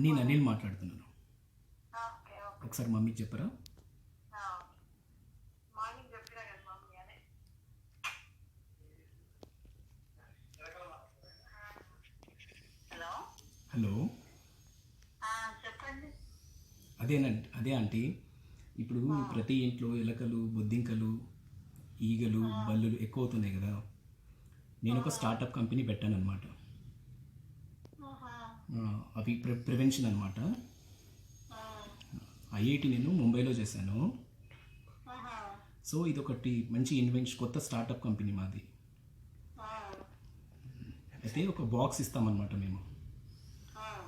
నేను అనిల్ మాట్లాడుతున్నాను. Okay okay. ఒకసారి మమ్మీకి చెప్పరా? మార్నింగ్ చెప్పినా కదా మమ్మీ అదే. హలో హలో, చెప్పండి. అదే ఆంటీ, ఇప్పుడు ప్రతి ఇంట్లో ఎలకలు, బొద్దింకలు, ఈగలు, బల్లులు ఎక్కువ అవుతున్నాయి కదా. నేను ఒక స్టార్టప్ కంపెనీ పెట్టాను అనమాట. అవి ప్రివెన్షన్ అనమాట. ఐఐటి నేను ముంబైలో చేశాను. సో ఇది ఒకటి మంచి ఇన్వెన్షన్, కొత్త స్టార్టప్ కంపెనీ మాది. అయితే ఒక బాక్స్ ఇస్తామన్నమాట మేము.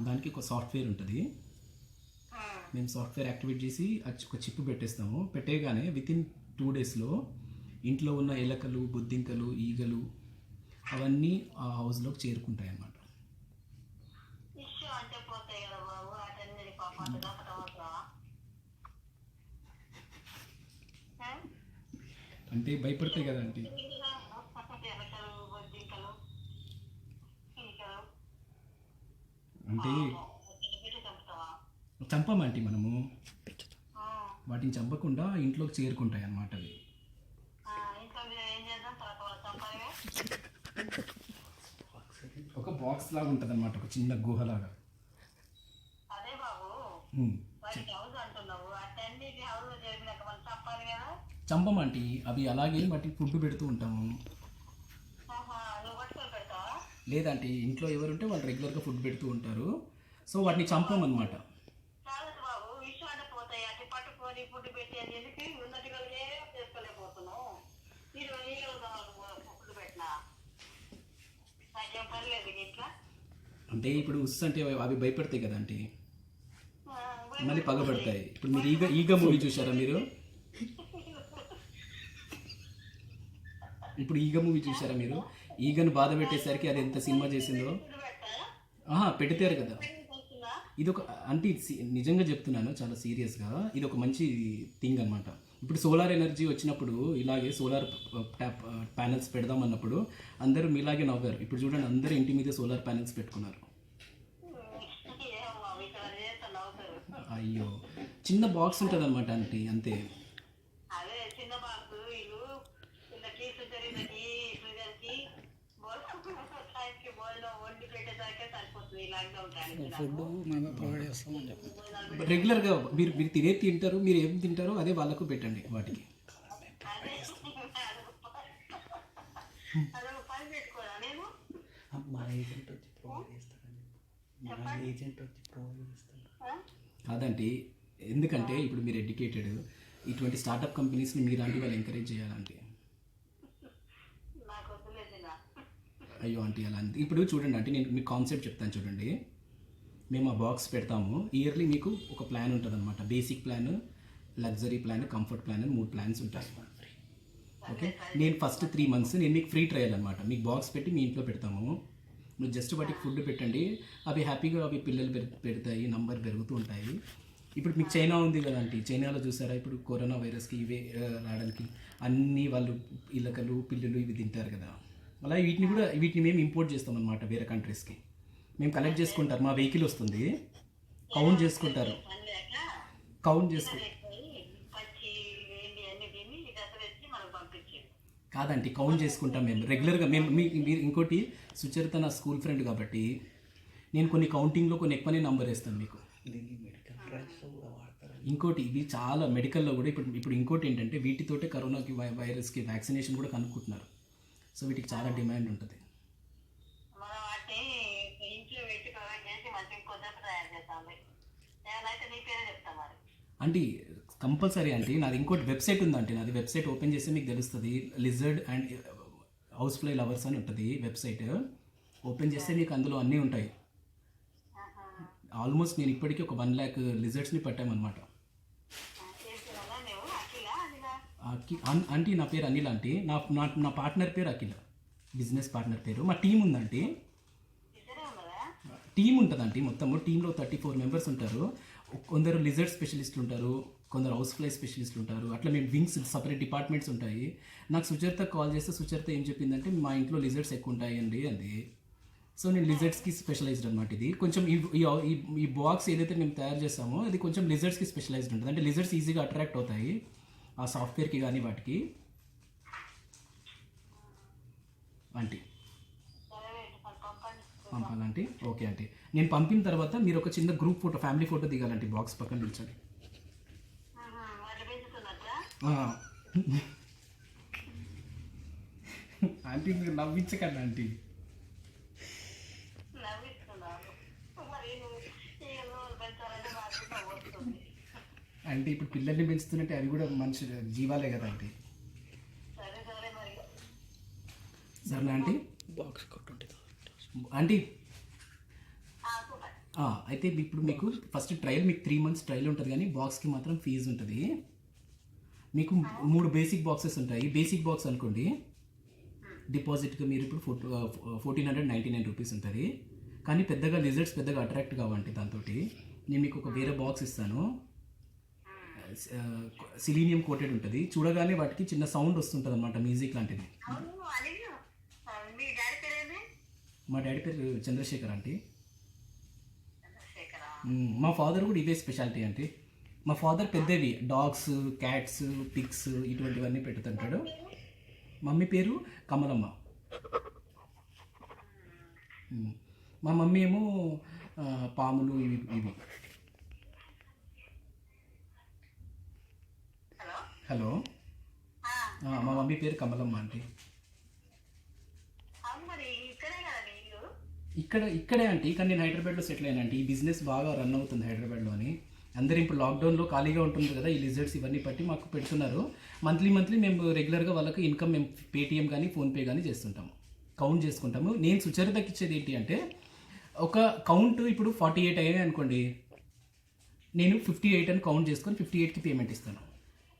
దానికి ఒక సాఫ్ట్వేర్ ఉంటుంది. మేము సాఫ్ట్వేర్ యాక్టివేట్ చేసి ఒక చిప్ పెట్టేస్తాము. పెట్టేయగానే వితిన్ 2 డేస్లో ఇంట్లో ఉన్న ఎలకలు, బొద్దింకలు, ఈగలు అవన్నీ ఆ హౌస్లోకి చేరుకుంటాయి అన్నమాట. ఇష్యూ అంటే పోతాయి కదా బాబు, అటెండ్ పాపం అంటే భయపడతాయి కదా అంటే. ఎలకలు, బొద్దింకలు, ఈగలు అంటే పెట్టి చంపుతావా? చంపమంటే మనము వాటిని చంపకుండా ఇంట్లోకి చేరుకుంటాయి అన్నమాట అవి. ఇంట్లో మీరు ఏం చేద్దాం, తర్వాత వాళ్ళు చంపాలిగా. ఒక బాక్స్ లాగా ఉంటుంది అన్నమాట, ఒక చిన్న గుహలాగా. అదే బాబు, వాటికి హౌస్ అంటున్నావు, అటెండ్ హౌస్ చేసినాక వాళ్ళు చంపాలి కదా. చంపమంటే అవి అలాగే వాటికి ఫుడ్ పెడుతూ ఉంటాము. నువ్వు పట్టుకొని పెడతావా? లేదంటే ఇంట్లో ఎవరుంటే వాళ్ళు రెగ్యులర్గా ఫుడ్ పెడుతూ ఉంటారు. సో వాటిని చంపమన్నమాట. కాదు బాబు, ఇష్యూ అంటే పోతాయి. అటు పట్టుకొని ఫుడ్ పెట్టి అని ఎందుకు ఉన్నట్టుగా చేసుకోలేకపోతున్నావు. మీరు ఫుడ్ పెట్టినా నాకేం పర్లేదు ఇట్లా. అంటే ఇప్పుడు ఉస్ అంటే అవి భయపడతాయి కదా అంటే, మళ్ళీ పగబడతాయి. ఇప్పుడు మీరు ఈగ మూవీ చూసారా మీరు? ఇప్పుడు ఈగ మూవీ చూసారా మీరు? ఈగను బాధ పెట్టేసరికి అది ఎంత సినిమా చేసిందో. పెడతారు కదా. ఇది ఒక అంటే నిజంగా చెప్తున్నాను, చాలా సీరియస్గా. ఇది ఒక మంచి థింగ్ అనమాట. ఇప్పుడు సోలార్ ఎనర్జీ వచ్చినప్పుడు ఇలాగే సోలార్ ప్యానెల్స్ పెడదాం అన్నప్పుడు అందరూ మీలాగే నవ్వారు. ఇప్పుడు చూడండి, అందరూ ఇంటి మీద సోలార్ ప్యానెల్స్ పెట్టుకున్నారు. అయ్యో, చిన్న బాక్స్ ఉంటుంది అనమాట అంటే, అంతే. అదే చిన్న బాక్స్ ఇల్లు వీళ్ళకి సుజరికి సుజరికి టైంకి భోజనం వండి పెట్టేసరికి సరిపోతుంది. లాక్డౌన్ టైంకి ఫుడ్ మేమే ప్రొవైడ్ చేస్తామని చెప్పి రెగ్యులర్గా మీరు మీరు తింటారు, మీరు ఏం తింటారో అదే వాళ్ళకు పెట్టండి వాటికి. అదొక పని పెట్టుకోరా నేను. మా ఏజెంట్ వచ్చి ప్రొవైడ్ చేస్తారని మా ఏజెంట్ వచ్చి ప్రొవైడ్ చేస్తారు. కాదంటే, ఎందుకంటే ఇప్పుడు మీరు ఎడ్యుకేటెడ్, ఇటువంటి స్టార్టప్ కంపెనీస్ని మీలాంటి వాళ్ళు ఎంకరేజ్ చేయాలంటే. నాకు వద్దులేదు నా. అయ్యో అంటే అలా ఇప్పుడు చూడండి అంటే, నేను మీకు కాన్సెప్ట్ చెప్తాను చూడండి. మేము ఆ బాక్స్ పెడతాము. ఇయర్లీ మీకు ఒక ప్లాన్ ఉంటుంది అనమాట. Basic plan, luxury plan, comfort plan అని 3 ప్లాన్స్ ఉంటాయి. ఓకే, నేను ఫస్ట్ 3 months నేను మీకు ఫ్రీ ట్రయల్ అనమాట. మీకు బాక్స్ పెట్టి మీ ఇంట్లో పెడతాము. మీరు జస్ట్ వాటికి ఫుడ్ పెట్టండి, అవి హ్యాపీగా అవి పిల్లలు పెడతాయి, నంబర్ పెరుగుతూ ఉంటాయి. ఇప్పుడు మీకు చైనా ఉంది కదా అంటే, చైనాలో చూసారా ఇప్పుడు కరోనా వైరస్కి ఇవే రావడానికి అన్నీ వాళ్ళు ఇలకలు, పిల్లులు ఇవి తింటారు కదా. అలా వీటిని మేము ఇంపోర్ట్ చేస్తాం అనమాట వేరే కంట్రీస్కి. మేము కలెక్ట్ చేసుకుంటారు, మా వెహికల్ వస్తుంది, కౌంట్ చేసుకుంటారు. పచ్చి ఏంటి అన్ని తిని దెబ్బ తెచ్చి మనకు పంపించేది. కాదండి, కౌంట్ చేసుకుంటాం మేము రెగ్యులర్గా. మీరు ఇంకోటి, సుచరిత నా స్కూల్ ఫ్రెండ్ కాబట్టి నేను కొన్ని కౌంటింగ్లో కొన్ని ఎక్కువనే నంబర్ వేస్తాను మీకు. దీన్ని మెడికల్ ట్రయల్స్లో కూడా వాడతారు. ఇంకోటి, ఇవి చాలా మెడికల్లో కూడా ఇప్పుడు ఇంకోటి ఏంటంటే, వీటితోటే కరోనాకి వైరస్కి వ్యాక్సినేషన్ కూడా కనుక్కుంటున్నారు. సో వీటికి చాలా డిమాండ్ ఉంటుంది. మనం వాటిని ఇంట్లో పెట్టి ప్రొవైడ్ చేసి మంచి కొద్దిగా తయారు చేస్తాం. నేనైతే నీ పేరే చెప్తాను మరి. అంటే కంపల్సరీ అంటే, నాది ఇంకోటి వెబ్సైట్ ఉందంటే, నాది వెబ్సైట్ ఓపెన్ చేస్తే మీకు తెలుస్తుంది. Lizard and house fly lovers అని ఉంటుంది వెబ్సైట్. ఓపెన్ చేస్తే మీకు అందులో అన్నీ ఉంటాయి. ఆల్మోస్ట్ నేను ఇప్పటికీ ఒక 1 lakh లిజర్డ్స్ని పట్టామన్నమాట. అంటే నా పేరు అనిల్ అంటే, నా పార్ట్నర్ పేరు అఖిల, బిజినెస్ పార్ట్నర్ పేరు. మా టీం ఉందంటే, టీం ఉంటుందంటే మొత్తము టీంలో 34 members ఉంటారు. కొందరు లిజర్డ్ స్పెషలిస్టులు ఉంటారు, కొందరు హౌస్ ఫ్లై స్పెషలిస్టులు ఉంటారు. అట్లా మేము వింగ్స్, సపరేట్ డిపార్ట్మెంట్స్ ఉంటాయి. నాకు సుచరిత కాల్ చేస్తే సుచరిత ఏం చెప్పిందంటే, మా ఇంట్లో లిజర్డ్స్ ఎక్కువ ఉంటాయండి అంది. సో నేను లిజర్డ్స్కి స్పెషలైజ్డ్ అనమాట. ఇది కొంచెం ఈ బాక్స్ ఏదైతే మేము తయారు చేస్తామో అది కొంచెం లిజర్డ్స్కి స్పెషలైజ్డ్ ఉంటుంది. అంటే లిజర్డ్స్ ఈజీగా అట్రాక్ట్ అవుతాయి ఆ సాఫ్ట్వేర్కి కానీ వాటికి. ఆంటీ పంపాలంటే ఓకే ఆంటీ. నేను పంపిన తర్వాత మీరు ఒక చిన్న గ్రూప్ ఫోటో, ఫ్యామిలీ ఫోటో దిగాలంటే బాక్స్ పక్కన నిల్చొని. ఆంటీ మీరు నవ్వించకండి ఆంటీ. అంటే ఇప్పుడు పిల్లల్ని పెంచుతున్నట్టే అవి కూడా మనిషి జీవాలే కదా ఆంటీ. సరేనా ఆంటీ? బాక్స్ కొట్టుంటే ఆంటీ అయితే ఇప్పుడు మీకు ఫస్ట్ ట్రయల్ మీకు 3 months ట్రయల్ ఉంటుంది, కానీ బాక్స్కి మాత్రం ఫీజు ఉంటుంది. మీకు 3 బేసిక్ బాక్సెస్ ఉంటాయి. బేసిక్ బాక్స్ అనుకోండి డిపాజిట్గా మీరు ఇప్పుడు 1499 రూపీస్ ఉంటుంది. కానీ పెద్దగా లిజర్డ్స్ పెద్దగా అట్రాక్ట్ కావండి దాంతో. నేను మీకు ఒక వేరే బాక్స్ ఇస్తాను, సిలీనియం కోటెడ్ ఉంటుంది. చూడగానే వాటికి చిన్న సౌండ్ వస్తుంటుంది అనమాట, మ్యూజిక్ లాంటిది. మా డాడీ పేరు చంద్రశేఖర్ ఆంటీ. మా ఫాదర్ కూడా ఇదే స్పెషాలిటీ అంటే. మా ఫాదర్ పెద్దవి డాగ్స్, క్యాట్స్, పిగ్స్ ఇటువంటివన్నీ పెట్టుతుంటాడు. మమ్మీ పేరు కమలమ్మ. మా మమ్మీ ఏమో పాములు ఇవి. హలో, మా మమ్మీ పేరు కమలమ్మ ఆంటీ. ఇక్కడే ఆంటీ, కానీ నేను హైదరాబాద్లో సెటిల్ అయినా ఆంటీ. ఈ బిజినెస్ బాగా రన్ అవుతుంది హైదరాబాద్లోని. అందరూ ఇప్పుడు లాక్డౌన్లో ఖాళీగా ఉంటుంది కదా, ఈ లిజర్డ్స్ ఇవన్నీ పట్టి మాకు పెడుతున్నారు. మంత్లీ మేము రెగ్యులర్గా వాళ్ళకి ఇన్కమ్ మేము పేటిఎం కానీ ఫోన్పే కానీ చేస్తుంటాము, కౌంట్ చేసుకుంటాము. నేను సుచరితకి ఇచ్చేది ఏంటి అంటే, ఒక కౌంట్ ఇప్పుడు 48 అయ్యాయి అనుకోండి, నేను 58 అని కౌంట్ చేసుకొని 58కి పేమెంట్ ఇస్తాను.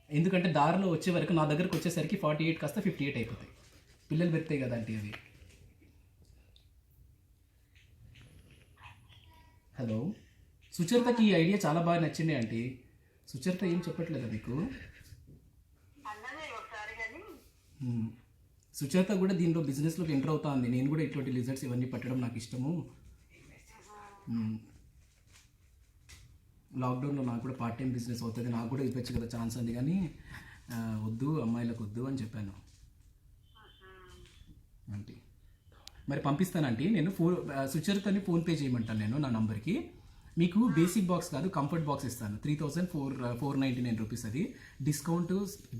ఎందుకంటే దారిలో వచ్చే వరకు నా దగ్గరకు వచ్చేసరికి 48 కాస్త 58 అయిపోతాయి. పిల్లలు పెడతాయి కదా ఆంటీ అవి. హలో, సుచరితకి ఈ ఐడియా చాలా బాగా నచ్చింది ఆంటీ. సుచరిత ఏం చెప్పట్లేదా మీకు? సుచరిత కూడా దీంట్లో బిజినెస్లోకి ఎంటర్ అవుతా ఉంది. నేను కూడా ఇటువంటి లిజర్డ్స్ ఇవన్నీ పట్టడం నాకు ఇష్టము. లాక్డౌన్లో నాకు కూడా పార్ట్ టైం బిజినెస్ అవుతుంది, నాకు కూడా ఇవ్వచ్చు కదా ఛాన్స్ అంది, కానీ వద్దు అమ్మాయిలకు వద్దు అని చెప్పాను ఆంటీ. మరి పంపిస్తానంటీ. నేను సుచరితని ఫోన్పే చేయమంటాను నేను నా నంబర్కి. మీకు బేసిక్ బాక్స్ కాదు, కంఫర్ట్ బాక్స్ ఇస్తాను. 3499 రూపీస్. అది discount,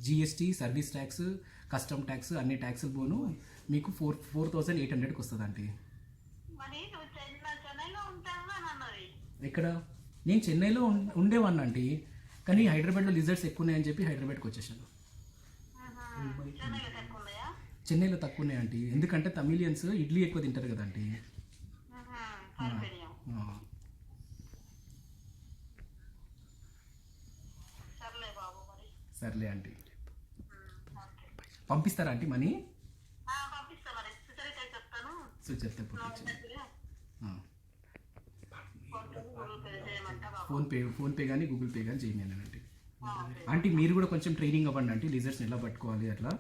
GST, service tax, custom tax అన్ని ట్యాక్స్లు పోను మీకు 4800కి వస్తుంది ఆంటీ. ఎక్కడ? నేను చెన్నైలో ఉండేవాడిని ఆంటీ, కానీ హైదరాబాద్లో లిజర్డ్స్ ఎక్కువ ఉన్నాయని చెప్పి హైదరాబాద్కి వచ్చేసాను. చెన్నైలో తక్కువ ఉన్నాయి ఆంటీ, ఎందుకంటే తమిళియన్స్ ఇడ్లీ ఎక్కువ తింటారు కదా ఆంటీ. సర్లే ఆంటీ. పంపిస్తారా ఆంటీ మనీ? సుచరిత ఫోన్పే కానీ గూగుల్ పే కానీ చేయమని ఆంటీ. ఆంటీ మీరు కూడా కొంచెం ట్రైనింగ్ అవ్వండి ఆంటీ, లిజర్స్ని ఎలా పట్టుకోవాలి అట్లా.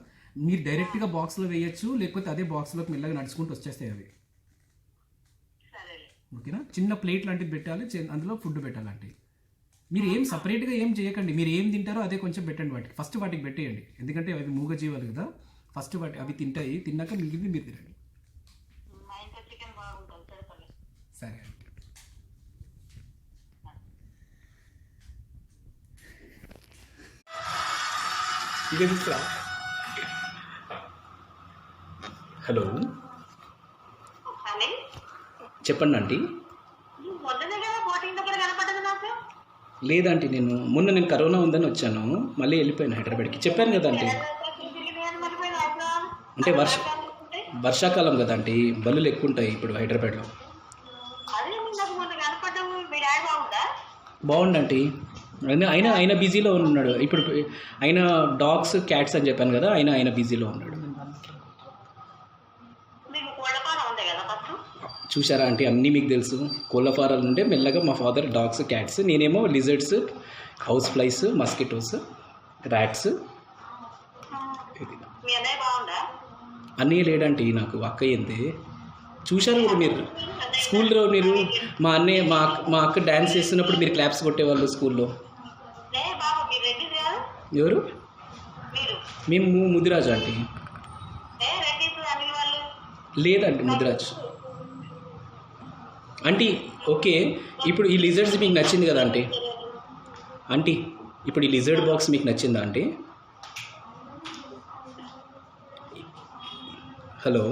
మీరు డైరెక్ట్గా బాక్స్లో వేయచ్చు, లేకపోతే అదే బాక్స్లోకి మెల్లగా నడుచుకుంటూ వచ్చేస్తాయి అవి. ఓకేనా? చిన్న ప్లేట్ లాంటిది పెట్టాలి, అందులో ఫుడ్ పెట్టాలంటే. మీరు ఏం సపరేట్గా ఏం చేయకండి, మీరు ఏం తింటారో అదే కొంచెం పెట్టండి వాటికి. ఫస్ట్ వాటికి పెట్టేయండి, ఎందుకంటే అవి మూగజీవాలు కదా. ఫస్ట్ అవి తింటాయి, తిన్నాక మిగిలింది మీరు తినండి. సరే అండి. ఇదే తీసుకురా. హలో, చెప్పండి ఆంటీ. లేదంటే నేను కరోనా ఉందని వచ్చాను, మళ్ళీ వెళ్ళిపోయాను హైదరాబాద్కి. చెప్పాను కదా ఆంటీ, అంటే వర్షాకాలం కదా ఆంటీ, బల్లులు ఎక్కువ ఉంటాయి ఇప్పుడు హైదరాబాద్లో. బాగుంది ఆంటీ. ఆయన బిజీలో ఉన్నాడు ఇప్పుడు. ఆయన డాగ్స్, క్యాట్స్ అని చెప్పాను కదా, ఆయన బిజీలో ఉన్నాడు. చూసారా ఆంటీ, అన్నీ మీకు తెలుసు. కోళ్ళ ఫారాలు ఉంటే మెల్లగా మా ఫాదర్ డాగ్స్, క్యాట్స్, నేనేమో lizards, house flies, mosquitoes, rats. అన్నీ లేడంటీ, నాకు అక్క ఏంది. చూశారు కూడా మీరు స్కూల్లో మీరు మా అన్నయ్య మా అక్క డ్యాన్స్ చేస్తున్నప్పుడు మీరు క్లాప్స్ కొట్టేవాళ్ళు స్కూల్లో. ఏ బాబు మీరు రెడ్డి కాదు ఎవరు? మీరు మేము ముదిరాజు ఆంటీ. ఏ రెడ్డి అన్ని వాళ్ళు లేదండి ముదిరాజు ఆంటీ. ఓకే, ఇప్పుడు ఈ లిజర్డ్స్ మీకు నచ్చింది కదా ఆంటీ? ఆంటీ ఇప్పుడు ఈ లిజర్డ్ బాక్స్ మీకు నచ్చిందా ఆంటీ? హలో,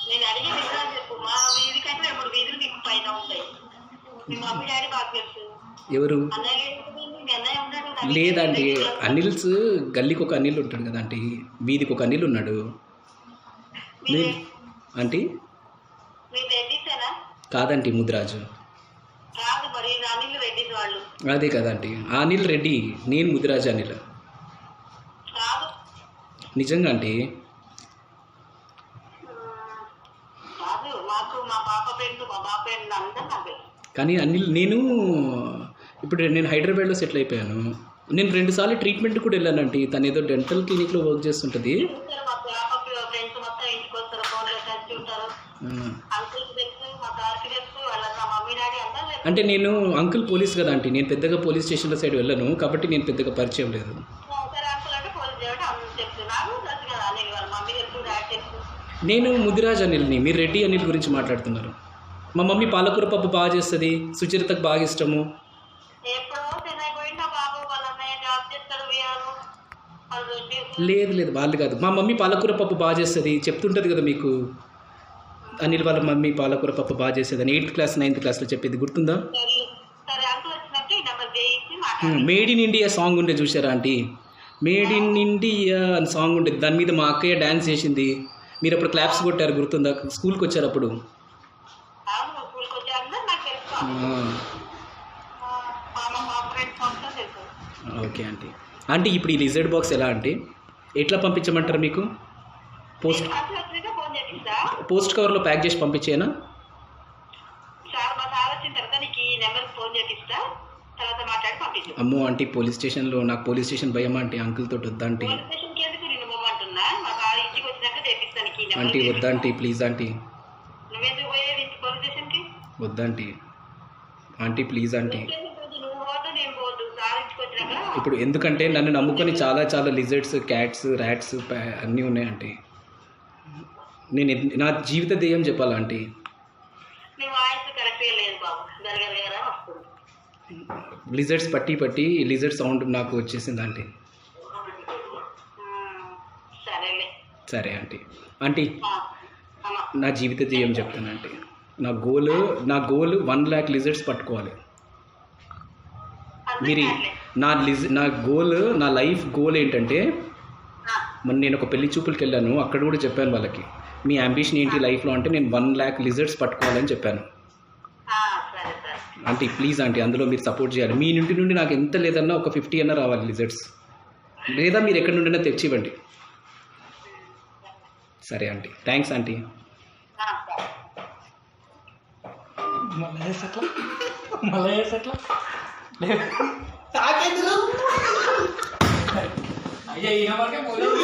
నేను అడిగి విధానం చెప్పు. మా వీధి కంటే 3 వీధులు మీకు పైన ఉంటాయి. మీ మమ్మీ డాడీ బాగా తెలుసు. ఎవరు? అన్నయ్య మీ అన్నయ్య ఉన్నాడు. లేదండి, అనిల్స్ గల్లీకి ఒక అనిల్ ఉంటాడు కదా ఆంటీ, వీధికి ఒక అనిల్ ఉన్నాడు. ఆంటీ మీరు రెడ్డిసేనా? కాదంటీ, ముదిరాజు. కాదు మరి అనిల్ రెడ్డి వాళ్ళు. అదే కదంటీ, ఆ అనిల్ రెడ్డి, నేను ముదిరాజు అనిల్. కాదు నిజంగా ఆంటీ. కాదు, మాకు మా పాప ఫ్రెండ్ మా బాప ఫ్రెండ్ అందరూ నాకు తెలుసు. కానీ అనిల్, నేను హైదరాబాద్లో సెటిల్ అయిపోయాను. నేను 2 సార్లు ట్రీట్మెంట్ కూడా వెళ్ళానంటే. తను ఏదో డెంటల్ క్లినిక్లో వర్క్ చేస్తుంటుంది. మా పాప ఫ్రెండ్స్ మొత్తం ఇంటికి వస్తారు, ఫోన్లో కలిసి ఉంటారు. అంకుల్కి తెలుసు, మా సార్కి తెలుసు, వాళ్ళ మా మమ్మీ డాడీ అందరూ తెలుసు. అంటే నేను అంకుల్ పోలీస్ కదా ఆంటీ, నేను పెద్దగా పోలీస్ స్టేషన్ల సైడ్ వెళ్ళను కాబట్టి నేను పెద్దగా పరిచయం లేదు. సరే అంకుల్ అంటే పోలీస్ చేయడం అందరూ తెలుసు. నాకు తెలుసు కదా అనిల్ వాళ్ళ మమ్మీ తెలుసు, డాడీ తెలుసు. నేను ముదిరాజ్ అనిల్ని, మీరు రెడ్డి అనిల్ గురించి మాట్లాడుతున్నారు. మా మమ్మీ పాలకూర పప్పు బాగా చేస్తుంది, సుచరితకు బాగా ఇష్టము. ఎప్పుడో చెన్నై పోయినా బాబు వాళ్ళ అన్నయ్య జాబ్ చేస్తాడు విఆర్ఓ. లేదు వాళ్ళు కాదు, మా మమ్మీ పాలకూర పప్పు బాగా చేస్తుంది చెప్తుంటుంది కదా మీకు. అనిల్ వాళ్ళ మమ్మీ పాలకూర పప్పు బాగా చేసేది అని 8th క్లాస్ 9th క్లాస్లో చెప్పేది గుర్తుందా? సరే అంకుల్ వచ్చినట్టు ఈ నెంబర్ చేయించి మాట్లాడు. మేడ్ ఇన్ ఇండియా సాంగ్ ఉండే చూసారా ఆంటీ? మేడ్ ఇన్ ఇండియా అని సాంగ్ ఉండేది, దాని మీద మా అక్కయ్య డ్యాన్స్ చేసింది. మీరు అప్పుడు క్లాప్స్ కొట్టారు గుర్తుందా? స్కూల్కి వచ్చారు అప్పుడు. అవును, స్కూల్కి వచ్చే అందరూ నాకు తెలుసు. మా ఫ్రెండ్స్ మొత్తం తెలుసు. Okay aunty. ఆంటీ ఇప్పుడు ఈ లిజర్డ్ బాక్స్ ఎలా ఆంటీ, ఎట్లా పంపించమంటారు మీకు? పోస్ట్ కవర్లో ప్యాక్ చేసి పంపించేనా? సార్ మా సార్ వచ్చిన తర్వాత నీకు ఈ నెంబర్కి ఫోన్ చేపిస్తా, తర్వాత మాట్లాడి పంపించు. అమ్మో ఆంటీ, పోలీస్ స్టేషన్లో నాకు పోలీస్ స్టేషన్ భయం ఆంటీ. అంకుల్ తోటి వద్దా ఆంటీ? పోలీస్ స్టేషన్కి ఎందుకు నేను పోమంటున్నా? మా సార్ ఇంటికి వచ్చినాక చేపిస్తాను నీకు ఈ నెంబర్. ఆంటీ వద్దా ఆంటీ, ప్లీజ్ ఆంటీ. నువ్వెందుకు పోయేది పోలీస్ స్టేషన్కి? వద్దంటీ ఆంటీ, ప్లీజ్ ఆంటీ. నువ్వు పోదు నేను పోదు, సార్ ఇంటికి వచ్చినాక. ఇప్పుడు ఎందుకంటే నన్ను నమ్ముకొని చాలా లిజర్డ్స్, క్యాట్స్, ర్యాట్స్ అన్నీ ఉన్నాయి ఆంటీ. నేను నా జీవిత ధ్యేయం చెప్పాలా ఆంటీ? నీ వాయిస్ కరెక్ట్గా లేదు బాబు, గరగరగరా వస్తుంది. లిజర్డ్స్ పట్టి లిజర్డ్ సౌండ్ నాకు వచ్చేసింది ఆంటీ. సరేలే. సరే ఆంటీ. ఆంటీ అమ్మా నా జీవిత ధ్యేయం చెప్తాను ఆంటీ. నా గోల్ 1 lakh లిజర్డ్స్ పట్టుకోవాలి. మీరు నా గోల్, నా లైఫ్ గోల్ ఏంటంటే, మొన్న నేను ఒక పెళ్లి చూపులకి వెళ్ళాను, అక్కడ కూడా చెప్పాను వాళ్ళకి మీ అంబిషన్ ఏంటి లైఫ్లో అంటే, నేను 1 lakh లిజర్డ్స్ పట్టుకోవాలని చెప్పాను. ఆంటీ ప్లీజ్ ఆంటీ, అందులో మీరు సపోర్ట్ చేయాలి. మీ నుండి నాకు ఎంత లేదన్నా ఒక 50 అన్నా రావాలి లిజర్డ్స్, లేదా మీరు ఎక్కడి నుండైనా తెచ్చివ్వండి. సరే ఆంటీ, థ్యాంక్స్ ఆంటీ. మళ్ళీ వేసట్లా అయ్యా ఈయన వరకే పోలేదు.